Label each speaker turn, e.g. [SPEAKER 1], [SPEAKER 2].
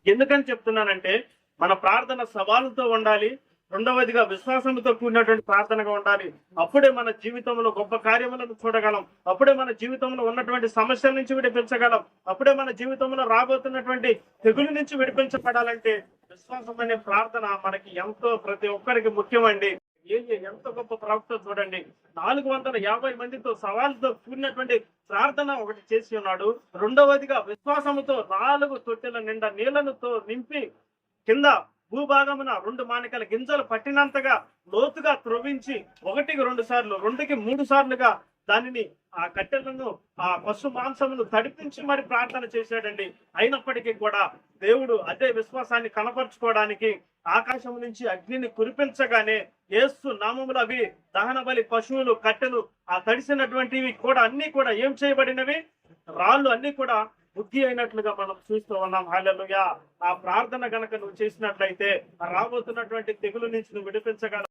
[SPEAKER 1] ఎందుకని చెప్తున్నానంటే మన ప్రార్థన సవాలుతో ఉండాలి. రెండవదిగా విశ్వాసంతో కూడినటువంటి ప్రార్థనగా ఉండాలి. అప్పుడే మన జీవితంలో గొప్ప కార్యములను చూడగలం. అప్పుడే మన జీవితంలో ఉన్నటువంటి సమస్యల నుంచి విడిపించగలం. అప్పుడే మన జీవితంలో రాబోతున్నటువంటి తెగుల నుంచి విడిపించబడాలంటే విశ్వాసం అనే ప్రార్థన మనకి ఎంతో ప్రతి ఒక్కరికి ముఖ్యమండి. ఎంత గొప్ప ప్రవక్త చూడండి, 450 మందితో సవాలుతో కూడినటువంటి ప్రార్థన ఒకటి చేసి ఉన్నాడు. రెండవదిగా విశ్వాసముతో 4 తొట్టెల నిండా నీళ్లతో నింపి కింద భూభాగమున 2 మానికల గింజలు పట్టినంతగా లోతుగా త్రవ్వించి 1కి 2 సార్లు 2కి 3 సార్లుగా దానిని ఆ కట్టెలను ఆ పశు మాంసమును తడిపించి మరి ప్రార్థన చేశాడండి. అయినప్పటికీ కూడా దేవుడు అదే విశ్వాసాన్ని కనపరుచుకోవడానికి ఆకాశం నుంచి అగ్నిని కురిపించగానే యేసు నామములు అవి దహన బలి పశువులు కట్టెలు ఆ తడిసినటువంటివి కూడా అన్ని కూడా ఏం చేయబడినవి, రాళ్ళు అన్ని కూడా బుద్ధి అయినట్లుగా మనం చూస్తూ ఉన్నాం. హల్లెలూయా. ఆ ప్రార్థన గనక నువ్వు చేసినట్లయితే రాబోతున్నటువంటి తెగులు నుంచి నువ్వు విడిపించగలవు.